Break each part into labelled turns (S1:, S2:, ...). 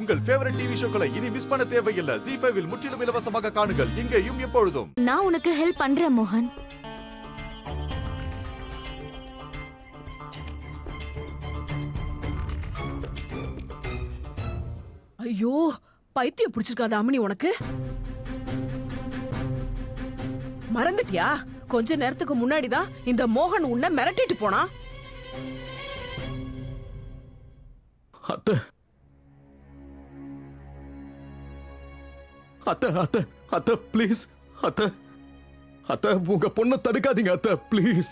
S1: உங்கள் favourite TV ஷோக்களை இனி miss பண்ண தேவையில்லை. ZEE5 இல் முற்றிலும் இலவசமாக காணுங்கள், இங்கேயும் எப்பொழுதும்.
S2: நான் உனக்கு ஹெல்ப் பண்றேன் மோகன்.
S3: ஐயோ, பைத்தியம் பிடிச்சிருக்காத அம்மனி உனக்கு. மறந்துட்டியா? கொஞ்ச நேரத்துக்கு முன்னாடிதான் இந்த மோகன் உன்னை மிரட்டிட்டு போனா.
S4: அத்தை அத்தை அத்தை அத்தை ப்ளீஸ் அத்தை அத்தை உங்க பொண்ணை தடுக்காதீங்க அத்தை ப்ளீஸ்.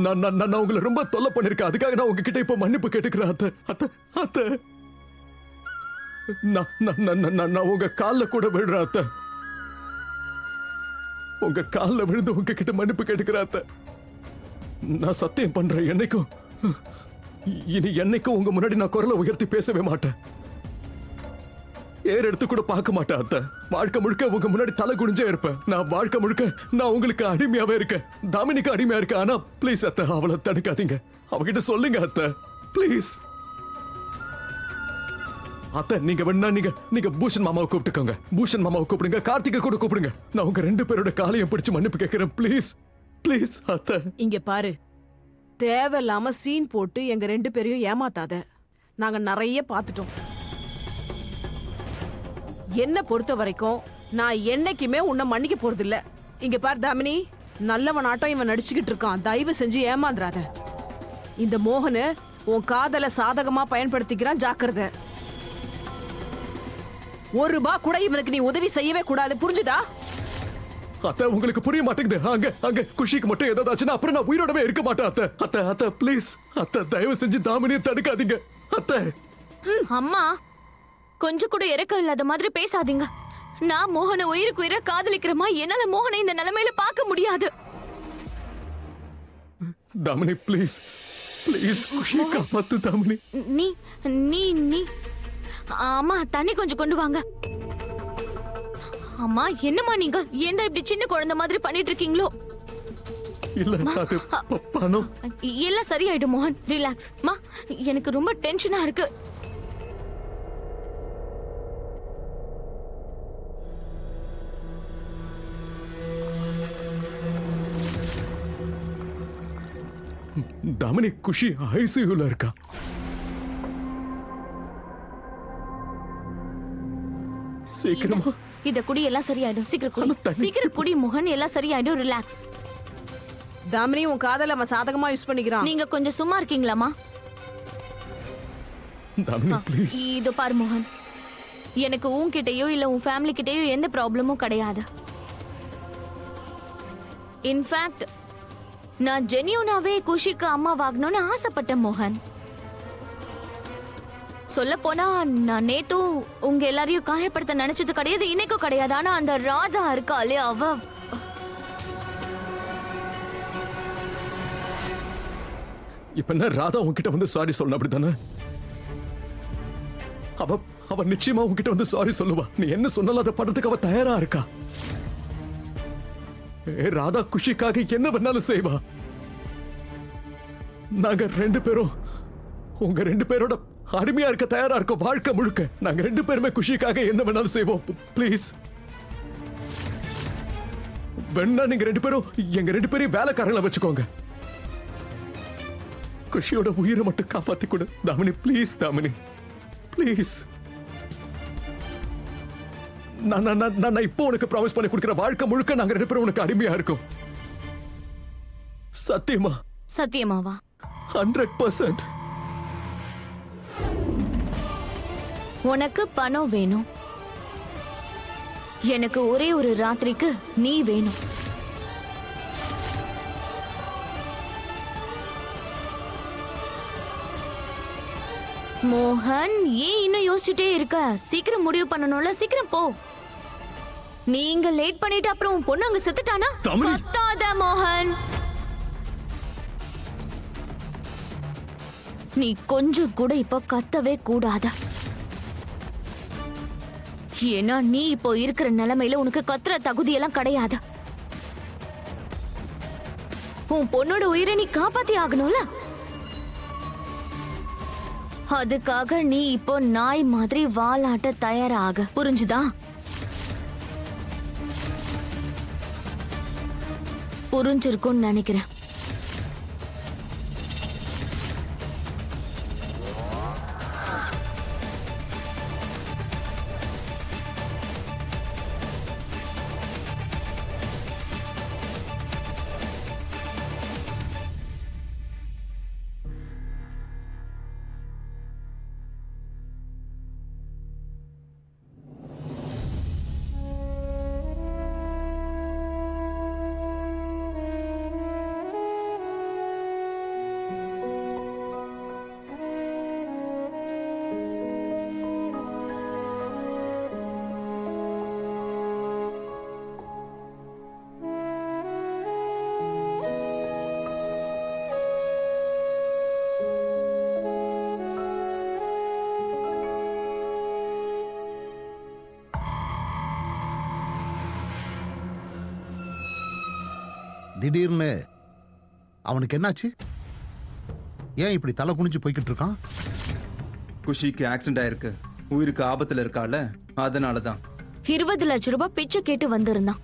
S4: நான் உங்களை ரொம்ப தொல்லை பண்ணிருக்கேன். அதுக்காக நான் உங்ககிட்ட இப்ப மன்னிப்பு கேட்டுக்கிறேன் அத்தை அத்தை அத்தை. நான் உங்க காலில் கூட விழுறேன் அத்தை. உங்க காலில் விழுந்து உங்ககிட்ட மன்னிப்பு கேட்டுக்கிறேன் அத்தை. நான் சத்தியம் பண்றேன், இனி என்னைக்கும் உங்க முன்னாடி நான் குரலை உயர்த்தி பேசவே மாட்டேன். ஏர் எடுத்து கூட பார்க்க மாட்டேன் அத்தை. வாழ்க்கை முழுக்க உங்க முன்னாடி தலை குனிஞ்சே இருப்பேன். நான் வாழ்க்கை முழுக்க நான் உங்களுக்கு அடிமையாவே இருக்கேன், தாமினிக்கு அடிமையா இருக்கேன். ஆனா ப்ளீஸ் அத்தை, அவளை தடுக்காதீங்க. அவகிட்ட சொல்லுங்க அத்தை ப்ளீஸ். அத்தை நீங்க வேணா நீங்க பூஷன் மாமாவை கூப்பிட்டுக்கோங்க. பூஷன் மாமாவை கூப்பிடுங்க, கார்த்திகை கூட கூப்பிடுங்க. நான் உங்க ரெண்டு பேரோட காலையும் பிடிச்சு மன்னிப்பு கேட்கிறேன் ப்ளீஸ் ப்ளீஸ் அத்தை.
S3: இங்க பாரு, தேவையில்லாம சீன் போட்டு எங்க ரெண்டு பேரையும் ஏமாத்தாத. நாங்க நிறைய பார்த்துட்டோம். என்ன பொறுத்த வரைக்கும் நான் என்னைக்குமே உன்னை மன்னிக்க போறது இல்ல. இங்க பாரு தாமினி, நல்லவனாட்டம் இவன் நடிச்சுக்கிட்டு இருக்கான். தயவு செஞ்சு ஏமாந்துறாத. இந்த மோகனு உன் காதலை சாதகமா பயன்படுத்திக்கிறான், ஜாக்கிரதை. $1 கூட இவனுக்கு நீ உதவி செய்யவே கூடாது, புரிஞ்சுதா?
S4: அத்தை உங்களுக்கு புரிய மாட்டேங்குது. அங்க குஷிக்கு மட்டும் ஏதாவது ஆச்சுன்னா அப்புறம் நான் உயிரோடவே இருக்க மாட்டேன் அத்தை. அத்தை அத்தை ப்ளீஸ் அத்தை, தயவு செஞ்சு தாமினியை தடுக்காதீங்க அத்தை.
S2: அம்மா, கொஞ்சம் கூட இறக்கம் இல்லாத மாதிரி பேசாதீங்க. நான் மோகனை உயிருக்கு உயிரை காதலிக்கிறமா, என்னால மோகனை இந்த நிலைமையில பார்க்க முடியாது.
S4: தாமினி ப்ளீஸ் ப்ளீஸ், குஷியை காப்பாத்து தாமினி.
S2: நீ நீ நீ அம்மா, தண்ணி கொஞ்சம் கொண்டு வாங்க. அம்மா, என்னம்மா நீங்க ஏன் இப்படி சின்ன குழந்தை மாதிரி பண்ணிட்டு இருக்கீங்களோ?
S4: இல்ல அது பணம்.
S2: எல்லாம் சரியாயிடும் மோகன், ரிலாக்ஸ். மா, எனக்கு ரொம்ப டென்ஷனா இருக்கு.
S4: தாமினி, குஷி ஐசியூல இருக்கா. சீக்கிரமா
S2: இத குடி, எல்லாம் சரியாயிடும். சீக்கிரம் குடி, சீக்கிரம் குடி மோகன், எல்லாம் சரியாயிடும். ரிலாக்ஸ்.
S3: தாமினி, உன் காதலை அவன் சாதகமா யூஸ் பண்ணிக்கிறான்.
S2: நீங்க கொஞ்சம் சும்மா இருக்கீங்களாமா?
S4: தாமினி ப்ளீஸ்.
S2: இது பாரு மோகன், எனக்கு உன்கிட்டயோ இல்ல உன் ஃபேமிலி கிட்டயோ எந்த ப்ராப்ளமும் கிடையாது. இன்ஃபேக்ட் நான் ஜெனியூனாவே குஷிக்கு அம்மா வாங்கணும்னு ஆசைப்பட்டேன் மோகன். சொல்ல போனா நான் நேத்தும் உங்க எல்லாரையும் காயப்படுத்த நினைச்சது கிடையாது, இன்னைக்கும் கிடையாது. ஆனா அந்த ராதா இருக்காளே, அவ
S4: இப்ப என்ன ராதா உன்கிட்ட வந்து சாரி சொல்லணும் அப்படித்தானே? அவ நிச்சயமா உன்கிட்ட வந்து சாரி சொல்லுவா. நீ என்ன சொன்னாலும் அதை பண்றதுக்கு அவ தயாரா இருக்கா. ராதா குஷிக்காக என்ன வேணாலும் செய்வா. நாங்க ரெண்டு பேரும் உங்க ரெண்டு பேரோட அருமையா இருக்க தயாரா இருக்கோம். வாழ்க்கை முழுக்க நாங்க ரெண்டு பேருமே குஷிக்காக என்ன வேணாலும் செய்வோம். ப்ளீஸ் வேணா நீங்க ரெண்டு பேரும் எங்க ரெண்டு பேரையும் வேலைக்காரங்களை வச்சுக்கோங்க. குஷியோட உயிரை மட்டும் காப்பாத்தி கொடு தாமினி ப்ளீஸ். தாமினி ப்ளீஸ். நான் இப்போ உனக்கு ப்ராமிஸ் பண்ணி கொடுக்கிற வாழ்க்கை முழுக்க நாங்க ரெண்டு பேரும் உனக்கு அடிமையா இருக்கோம். சத்தியமா?
S2: சத்தியமாவா?
S4: 100%.
S2: உனக்கு பணம் வேணும், எனக்கு ஒரே ஒரு ராத்திரிக்கு நீ வேணும். மோகன், ஏன் இன்னும் யோசிச்சுட்டே இருக்க? சீக்கிரம் முடிவு பண்ணணும்ல, சீக்கிரம் போ. நீங்க லேட் பண்ணிட்டு அப்புறம் உன் பொண்ணு அங்க செத்துட்டானா? கத்தாத மோகன். நீ கொஞ்சம் கூட இப்ப கத்தவே கூடாத. ஏன்னா நீ இப்போ இருக்கிற நிலைமையில உனக்கு கத்துற தகுதி எல்லாம் கிடையாது. உன் பொண்ணோட உயிரை நீ காப்பாத்தி ஆகணும்ல. அதுக்காக நீ இப்போ நாய் மாதிரி வாலாட்ட தயாராக, புரிஞ்சுதா? புரிஞ்சிருக்கும்னு நினைக்கிறேன்.
S5: திடீர்னு அவனுக்கு என்னாச்சு? ஏன் இப்படி தலை குனிஞ்சு போய்கிட்டு இருக்கான்?
S6: குஷிக்கு ஆக்சிடென்ட் ஆயிருக்கு, உயிருக்கு ஆபத்துல இருக்கால, அதனாலதான்.
S2: 20 லட்சம் ரூபாய் பிச்சை கேட்டு வந்திருந்தான்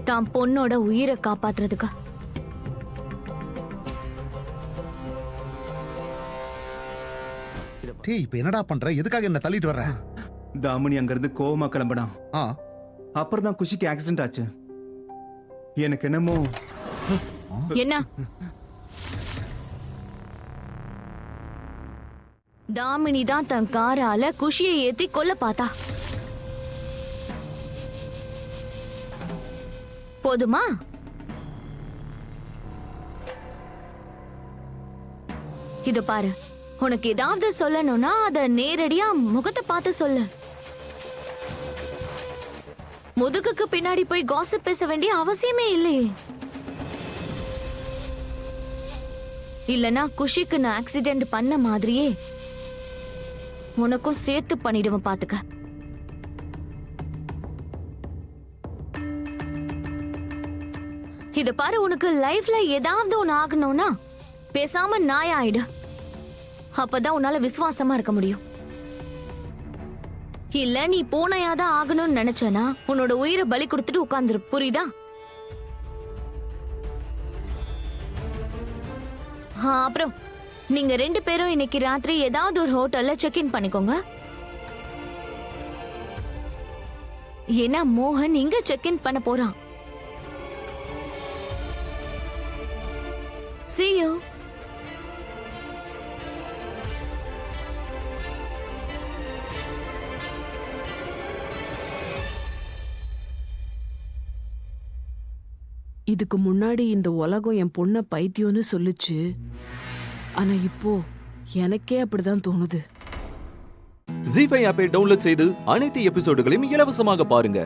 S2: தான் பொண்ணோட உயிரை காப்பாத்துறதுக்கு.
S5: டேய், இப்ப என்னடா பண்ற? எதுக்காக என்ன தள்ளிட்டு வர்ற?
S6: தாமினி அங்கிருந்து கோவமா கிளம்பினான்.
S5: ஆ,
S6: அப்புறம் தான் குஷிக்கு ஆக்சிடென்ட் ஆச்சு. எனக்கு என்னமோ
S2: என்ன? தாமினி தான் தன் காரால குஷியை ஏத்தி கொல்ல பார்த்தா. போதுமா? இது பாரு, உனக்கு ஏதாவது சொல்லணும்னா அத நேரடியா முகத்தை பார்த்து சொல்லு. முதுகுக்கு பின்னாடி போய் காசிப் பேச வேண்டிய அவசியமே இல்லையே. இல்லனா குஷிக்கு நான் ஆக்சிடென்ட் பண்ண மாதிரியே உனக்கும் சேர்த்து பண்ணிடுவேன், பாத்துக்க. இத பாரு, உனக்கு லைஃப்ல ஏதாவது ஒண்ணு ஆகணும்னா பேசாம நாய் ஆயிடு. அப்பதான் உன்னால விசுவாசமா இருக்க முடியும். இல்ல நீ பூனையாதான் ஆகணும்னு நினைச்சனா உன்னோட உயிரை பலி கொடுத்துட்டு உட்கார்ந்துரு, புரியுதா? அப்புறம் நீங்க 2 பேரும் இன்னைக்கு ராத்திரி ஏதாவது ஒரு ஹோட்டல்ல செக் இன் பண்ணிக்கோங்க. ஏன்னா மோகன் இங்க செக் இன் பண்ண போறான். See you.
S3: இதுக்கு முன்னாடி இந்த உலகம் என் பொண்ண பைத்தியம்னு சொல்லுச்சு. ஆனா இப்போ எனக்கே அப்படிதான் தோணுது.
S7: ஜீ5 ஆப்பை டவுன்லோட் செய்து அனைத்து எபிசோடுகளையும் இலவசமாக பாருங்க.